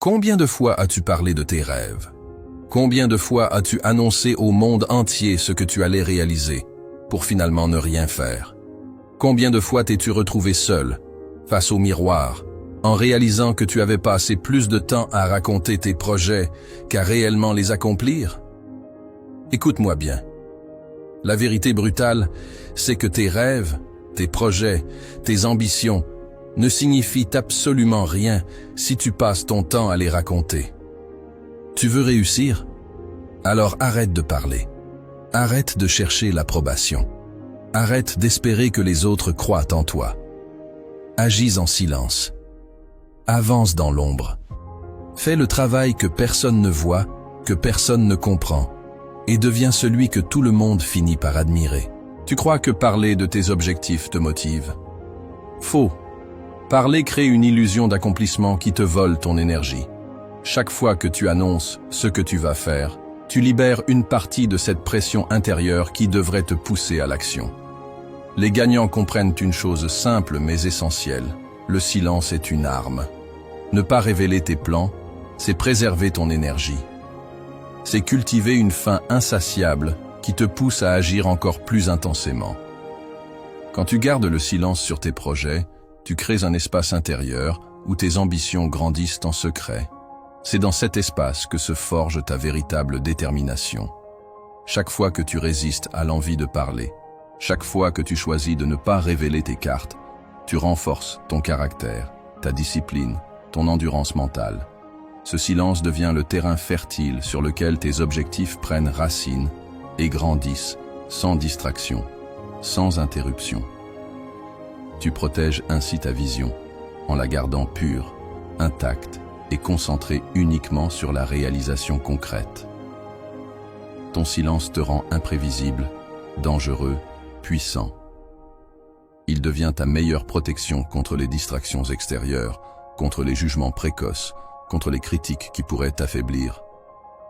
Combien de fois as-tu parlé de tes rêves? Combien de fois as-tu annoncé au monde entier ce que tu allais réaliser, pour finalement ne rien faire? Combien de fois t'es-tu retrouvé seul, face au miroir, en réalisant que tu avais passé plus de temps à raconter tes projets qu'à réellement les accomplir? Écoute-moi bien. La vérité brutale, c'est que tes rêves, tes projets, tes ambitions ne signifient absolument rien si tu passes ton temps à les raconter. Tu veux réussir? Alors arrête de parler. Arrête de chercher l'approbation. Arrête d'espérer que les autres croient en toi. Agis en silence. Avance dans l'ombre. Fais le travail que personne ne voit, que personne ne comprend, et deviens celui que tout le monde finit par admirer. Tu crois que parler de tes objectifs te motive? Faux. Parler crée une illusion d'accomplissement qui te vole ton énergie. Chaque fois que tu annonces ce que tu vas faire, tu libères une partie de cette pression intérieure qui devrait te pousser à l'action. Les gagnants comprennent une chose simple mais essentielle. Le silence est une arme. Ne pas révéler tes plans, c'est préserver ton énergie. C'est cultiver une faim insatiable qui te pousse à agir encore plus intensément. Quand tu gardes le silence sur tes projets, tu crées un espace intérieur où tes ambitions grandissent en secret. C'est dans cet espace que se forge ta véritable détermination. Chaque fois que tu résistes à l'envie de parler, chaque fois que tu choisis de ne pas révéler tes cartes, tu renforces ton caractère, ta discipline, ton endurance mentale. Ce silence devient le terrain fertile sur lequel tes objectifs prennent racine et grandissent sans distraction, sans interruption. Tu protèges ainsi ta vision, en la gardant pure, intacte et concentrée uniquement sur la réalisation concrète. Ton silence te rend imprévisible, dangereux, puissant. Il devient ta meilleure protection contre les distractions extérieures, contre les jugements précoces, contre les critiques qui pourraient t'affaiblir.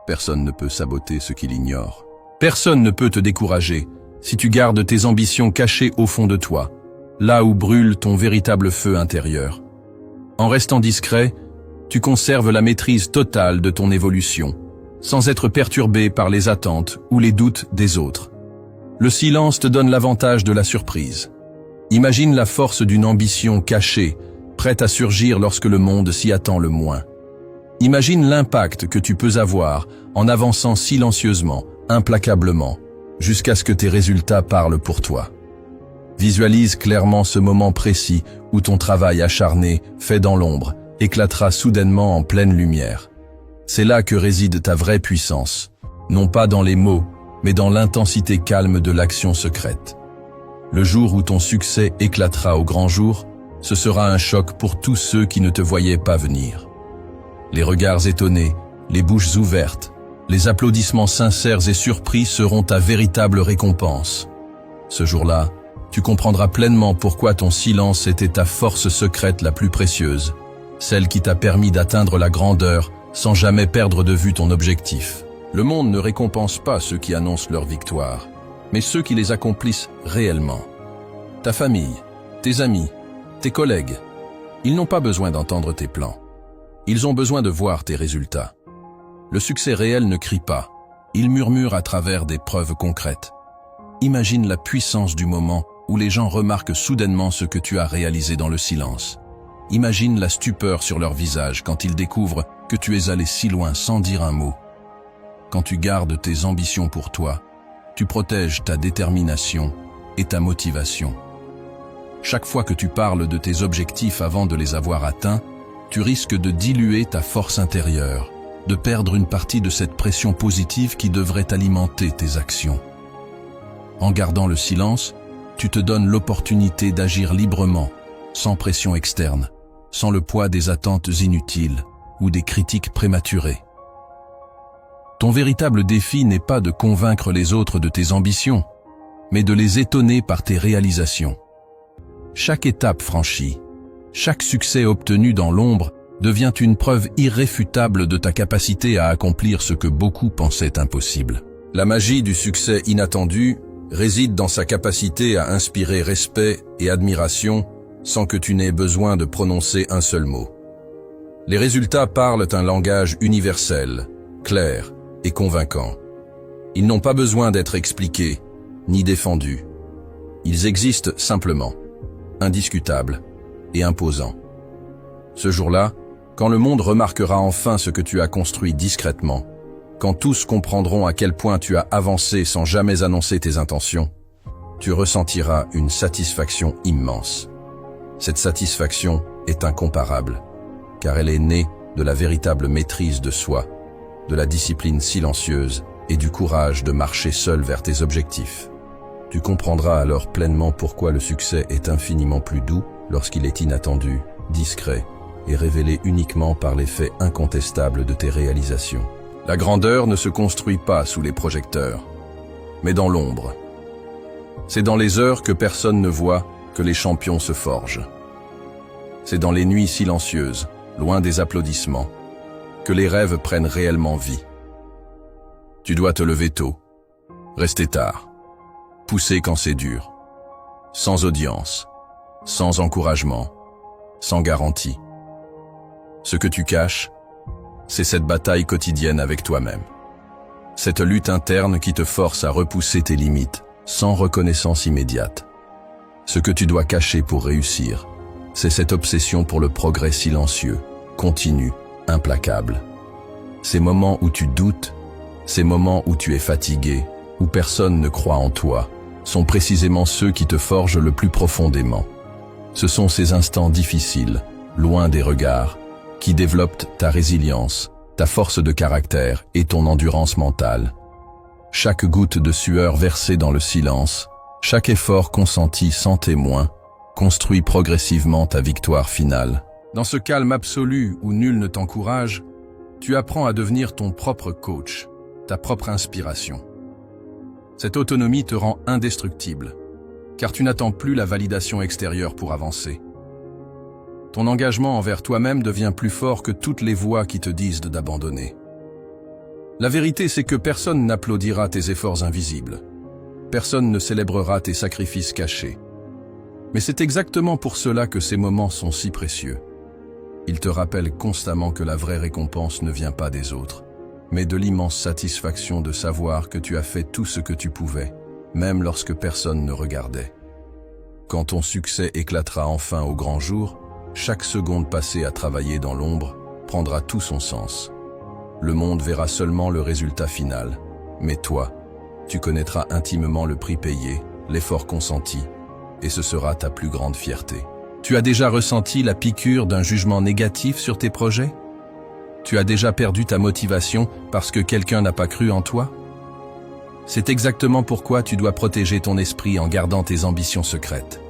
Personne ne peut saboter ce qu'il ignore. Personne ne peut te décourager si tu gardes tes ambitions cachées au fond de toi, là où brûle ton véritable feu intérieur. En restant discret, tu conserves la maîtrise totale de ton évolution, sans être perturbé par les attentes ou les doutes des autres. Le silence te donne l'avantage de la surprise. Imagine la force d'une ambition cachée, prête à surgir lorsque le monde s'y attend le moins. Imagine l'impact que tu peux avoir en avançant silencieusement, implacablement, jusqu'à ce que tes résultats parlent pour toi. Visualise clairement ce moment précis où ton travail acharné, fait dans l'ombre, éclatera soudainement en pleine lumière. C'est là que réside ta vraie puissance, non pas dans les mots, mais dans l'intensité calme de l'action secrète. Le jour où ton succès éclatera au grand jour, ce sera un choc pour tous ceux qui ne te voyaient pas venir. Les regards étonnés, les bouches ouvertes, les applaudissements sincères et surpris seront ta véritable récompense. Ce jour-là, tu comprendras pleinement pourquoi ton silence était ta force secrète la plus précieuse, celle qui t'a permis d'atteindre la grandeur sans jamais perdre de vue ton objectif. Le monde ne récompense pas ceux qui annoncent leur victoire, mais ceux qui les accomplissent réellement. Ta famille, tes amis, tes collègues, ils n'ont pas besoin d'entendre tes plans. Ils ont besoin de voir tes résultats. Le succès réel ne crie pas, il murmure à travers des preuves concrètes. Imagine la puissance du moment où les gens remarquent soudainement ce que tu as réalisé dans le silence. Imagine la stupeur sur leur visage quand ils découvrent que tu es allé si loin sans dire un mot. Quand tu gardes tes ambitions pour toi, tu protèges ta détermination et ta motivation. Chaque fois que tu parles de tes objectifs avant de les avoir atteints, tu risques de diluer ta force intérieure, de perdre une partie de cette pression positive qui devrait alimenter tes actions. En gardant le silence, tu te donnes l'opportunité d'agir librement, sans pression externe, sans le poids des attentes inutiles ou des critiques prématurées. Ton véritable défi n'est pas de convaincre les autres de tes ambitions, mais de les étonner par tes réalisations. Chaque étape franchie, chaque succès obtenu dans l'ombre devient une preuve irréfutable de ta capacité à accomplir ce que beaucoup pensaient impossible. La magie du succès inattendu réside dans sa capacité à inspirer respect et admiration sans que tu n'aies besoin de prononcer un seul mot. Les résultats parlent un langage universel, clair et convaincant. Ils n'ont pas besoin d'être expliqués, ni défendus. Ils existent simplement, indiscutables et imposants. Ce jour-là, quand le monde remarquera enfin ce que tu as construit discrètement, quand tous comprendront à quel point tu as avancé sans jamais annoncer tes intentions, tu ressentiras une satisfaction immense. Cette satisfaction est incomparable, car elle est née de la véritable maîtrise de soi, de la discipline silencieuse et du courage de marcher seul vers tes objectifs. Tu comprendras alors pleinement pourquoi le succès est infiniment plus doux lorsqu'il est inattendu, discret et révélé uniquement par l'effet incontestable de tes réalisations. La grandeur ne se construit pas sous les projecteurs, mais dans l'ombre. C'est dans les heures que personne ne voit que les champions se forgent. C'est dans les nuits silencieuses, loin des applaudissements, que les rêves prennent réellement vie. Tu dois te lever tôt, rester tard, pousser quand c'est dur, sans audience, sans encouragement, sans garantie. Ce que tu caches, c'est cette bataille quotidienne avec toi-même. Cette lutte interne qui te force à repousser tes limites sans reconnaissance immédiate. Ce que tu dois cacher pour réussir, c'est cette obsession pour le progrès silencieux, continu, implacable. Ces moments où tu doutes, ces moments où tu es fatigué, où personne ne croit en toi, sont précisément ceux qui te forgent le plus profondément. Ce sont ces instants difficiles, loin des regards, qui développent ta résilience, ta force de caractère et ton endurance mentale. Chaque goutte de sueur versée dans le silence, chaque effort consenti sans témoin, construit progressivement ta victoire finale. Dans ce calme absolu où nul ne t'encourage, tu apprends à devenir ton propre coach, ta propre inspiration. Cette autonomie te rend indestructible, car tu n'attends plus la validation extérieure pour avancer. Ton engagement envers toi-même devient plus fort que toutes les voix qui te disent d'abandonner. La vérité, c'est que personne n'applaudira tes efforts invisibles. Personne ne célébrera tes sacrifices cachés. Mais c'est exactement pour cela que ces moments sont si précieux. Ils te rappellent constamment que la vraie récompense ne vient pas des autres, mais de l'immense satisfaction de savoir que tu as fait tout ce que tu pouvais, même lorsque personne ne regardait. Quand ton succès éclatera enfin au grand jour, chaque seconde passée à travailler dans l'ombre prendra tout son sens. Le monde verra seulement le résultat final, mais toi, tu connaîtras intimement le prix payé, l'effort consenti, et ce sera ta plus grande fierté. Tu as déjà ressenti la piqûre d'un jugement négatif sur tes projets? Tu as déjà perdu ta motivation parce que quelqu'un n'a pas cru en toi? C'est exactement pourquoi tu dois protéger ton esprit en gardant tes ambitions secrètes.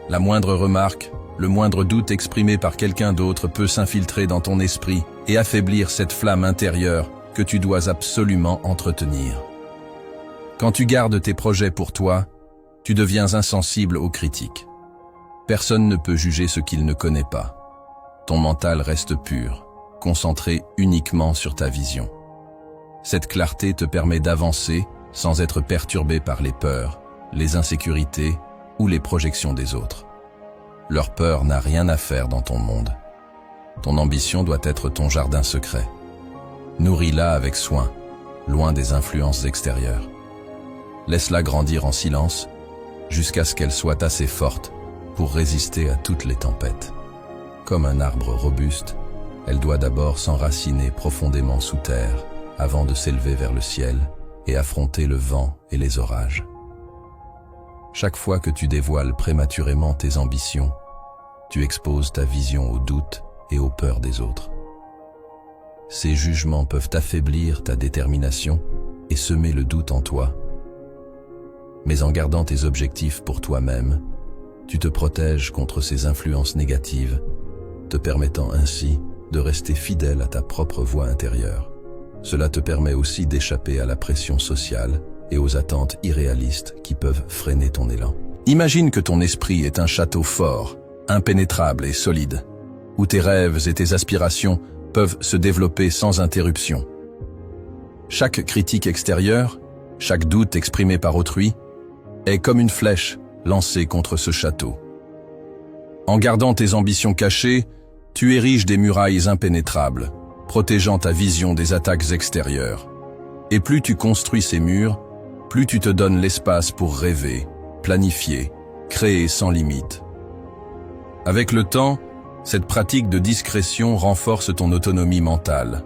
La moindre remarque, le moindre doute exprimé par quelqu'un d'autre peut s'infiltrer dans ton esprit et affaiblir cette flamme intérieure que tu dois absolument entretenir. Quand tu gardes tes projets pour toi, tu deviens insensible aux critiques. Personne ne peut juger ce qu'il ne connaît pas. Ton mental reste pur, concentré uniquement sur ta vision. Cette clarté te permet d'avancer sans être perturbé par les peurs, les insécurités ou les projections des autres. Leur peur n'a rien à faire dans ton monde. Ton ambition doit être ton jardin secret. Nourris-la avec soin, loin des influences extérieures. Laisse-la grandir en silence, jusqu'à ce qu'elle soit assez forte pour résister à toutes les tempêtes. Comme un arbre robuste, elle doit d'abord s'enraciner profondément sous terre, avant de s'élever vers le ciel et affronter le vent et les orages. Chaque fois que tu dévoiles prématurément tes ambitions, tu exposes ta vision aux doutes et aux peurs des autres. Ces jugements peuvent affaiblir ta détermination et semer le doute en toi. Mais en gardant tes objectifs pour toi-même, tu te protèges contre ces influences négatives, te permettant ainsi de rester fidèle à ta propre voix intérieure. Cela te permet aussi d'échapper à la pression sociale et aux attentes irréalistes qui peuvent freiner ton élan. Imagine que ton esprit est un château fort, impénétrable et solide, où tes rêves et tes aspirations peuvent se développer sans interruption. Chaque critique extérieure, chaque doute exprimé par autrui, est comme une flèche lancée contre ce château. En gardant tes ambitions cachées, Tu ériges des murailles impénétrables, protégeant ta vision des attaques extérieures. Et plus tu construis ces murs, plus tu te donnes l'espace pour rêver, planifier, créer sans limite. Avec le temps, cette pratique de discrétion renforce ton autonomie mentale.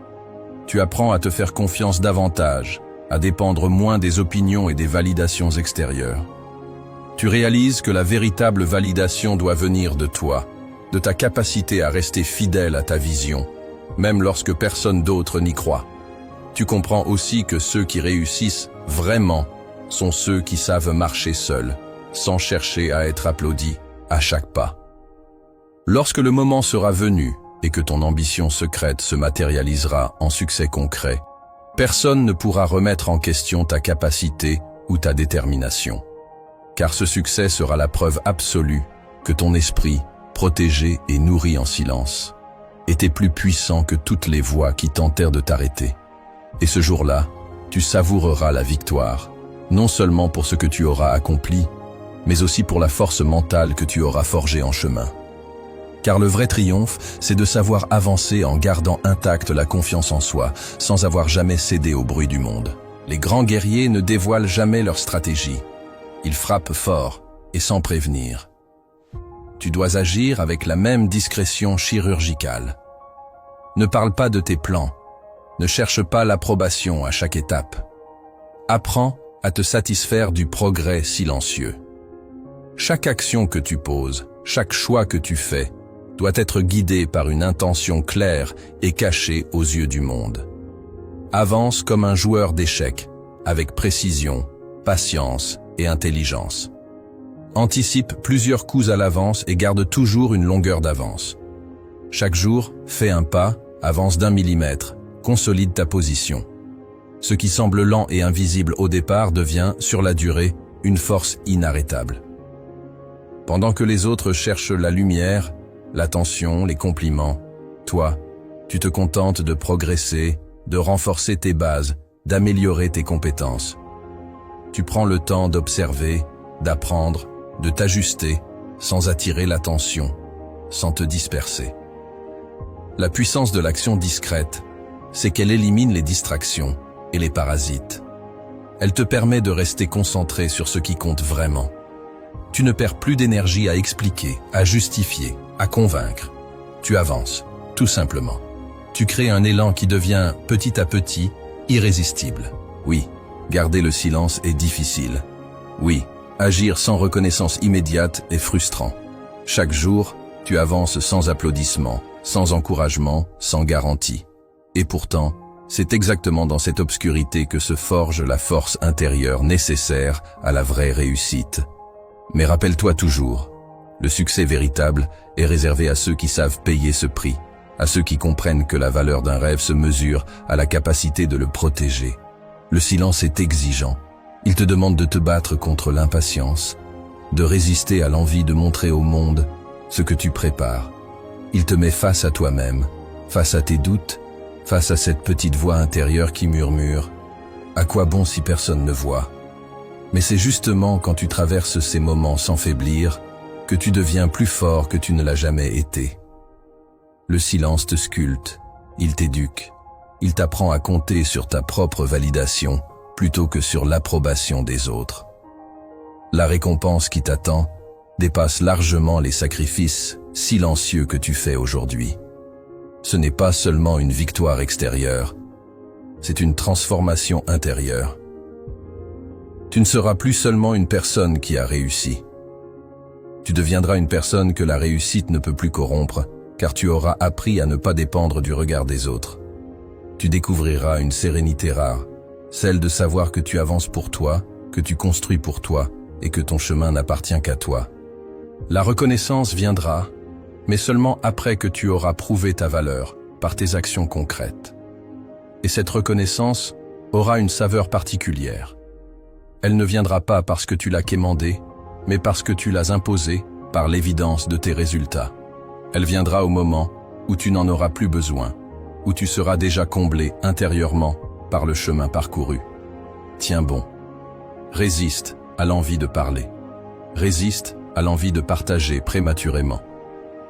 Tu apprends à te faire confiance davantage, à dépendre moins des opinions et des validations extérieures. Tu réalises que la véritable validation doit venir de toi, de ta capacité à rester fidèle à ta vision, même lorsque personne d'autre n'y croit. Tu comprends aussi que ceux qui réussissent vraiment sont ceux qui savent marcher seuls, sans chercher à être applaudis à chaque pas. Lorsque le moment sera venu et que ton ambition secrète se matérialisera en succès concret, personne ne pourra remettre en question ta capacité ou ta détermination. Car ce succès sera la preuve absolue que ton esprit, protégé et nourri en silence, était plus puissant que toutes les voix qui tentèrent de t'arrêter. Et ce jour-là, tu savoureras la victoire, non seulement pour ce que tu auras accompli, mais aussi pour la force mentale que tu auras forgée en chemin. Car le vrai triomphe, c'est de savoir avancer en gardant intacte la confiance en soi, sans avoir jamais cédé au bruit du monde. Les grands guerriers ne dévoilent jamais leur stratégie. Ils frappent fort et sans prévenir. Tu dois agir avec la même discrétion chirurgicale. Ne parle pas de tes plans. Ne cherche pas l'approbation à chaque étape. Apprends à te satisfaire du progrès silencieux. Chaque action que tu poses, chaque choix que tu fais, doit être guidé par une intention claire et cachée aux yeux du monde. Avance comme un joueur d'échecs, avec précision, patience et intelligence. Anticipe plusieurs coups à l'avance et garde toujours une longueur d'avance. Chaque jour, fais un pas, avance d'1 millimètre, consolide ta position. Ce qui semble lent et invisible au départ devient, sur la durée, une force inarrêtable. Pendant que les autres cherchent la lumière, l'attention, les compliments, toi, tu te contentes de progresser, de renforcer tes bases, d'améliorer tes compétences. Tu prends le temps d'observer, d'apprendre, de t'ajuster, sans attirer l'attention, sans te disperser. La puissance de l'action discrète, c'est qu'elle élimine les distractions et les parasites. Elle te permet de rester concentré sur ce qui compte vraiment. Tu ne perds plus d'énergie à expliquer, à justifier, à convaincre. Tu avances, tout simplement. Tu crées un élan qui devient, petit à petit, irrésistible. Oui, garder le silence est difficile. Oui, agir sans reconnaissance immédiate est frustrant. Chaque jour, tu avances sans applaudissements, sans encouragement, sans garantie. Et pourtant, c'est exactement dans cette obscurité que se forge la force intérieure nécessaire à la vraie réussite. Mais rappelle-toi toujours, le succès véritable est réservé à ceux qui savent payer ce prix, à ceux qui comprennent que la valeur d'un rêve se mesure à la capacité de le protéger. Le silence est exigeant. Il te demande de te battre contre l'impatience, de résister à l'envie de montrer au monde ce que tu prépares. Il te met face à toi-même, face à tes doutes, face à cette petite voix intérieure qui murmure « À quoi bon si personne ne voit ?» Mais c'est justement quand tu traverses ces moments sans faiblir que tu deviens plus fort que tu ne l'as jamais été. Le silence te sculpte, il t'éduque, il t'apprend à compter sur ta propre validation plutôt que sur l'approbation des autres. La récompense qui t'attend dépasse largement les sacrifices silencieux que tu fais aujourd'hui. Ce n'est pas seulement une victoire extérieure, c'est une transformation intérieure. Tu ne seras plus seulement une personne qui a réussi. Tu deviendras une personne que la réussite ne peut plus corrompre, car tu auras appris à ne pas dépendre du regard des autres. Tu découvriras une sérénité rare, celle de savoir que tu avances pour toi, que tu construis pour toi et que ton chemin n'appartient qu'à toi. La reconnaissance viendra, mais seulement après que tu auras prouvé ta valeur par tes actions concrètes. Et cette reconnaissance aura une saveur particulière. Elle ne viendra pas parce que tu l'as quémandée, mais parce que tu l'as imposée par l'évidence de tes résultats. Elle viendra au moment où tu n'en auras plus besoin, où tu seras déjà comblé intérieurement par le chemin parcouru. Tiens bon. Résiste à l'envie de parler. Résiste à l'envie de partager prématurément.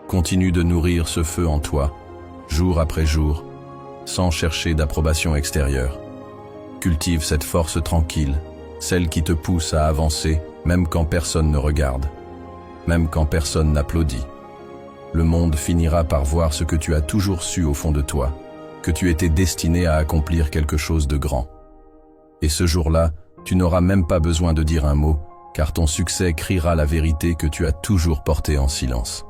Continue de nourrir ce feu en toi, jour après jour, sans chercher d'approbation extérieure. Cultive cette force tranquille, celle qui te pousse à avancer, même quand personne ne regarde, même quand personne n'applaudit. Le monde finira par voir ce que tu as toujours su au fond de toi, que tu étais destiné à accomplir quelque chose de grand. Et ce jour-là, tu n'auras même pas besoin de dire un mot, car ton succès criera la vérité que tu as toujours portée en silence.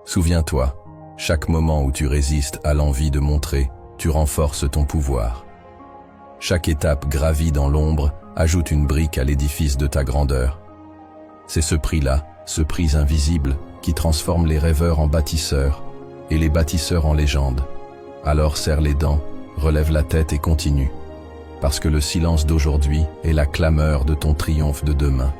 Souviens-toi, chaque moment où tu résistes à l'envie de montrer, tu renforces ton pouvoir. Chaque étape gravie dans l'ombre ajoute une brique à l'édifice de ta grandeur. C'est ce prix-là, ce prix invisible, qui transforme les rêveurs en bâtisseurs et les bâtisseurs en légendes. Alors serre les dents, relève la tête et continue, parce que le silence d'aujourd'hui est la clameur de ton triomphe de demain.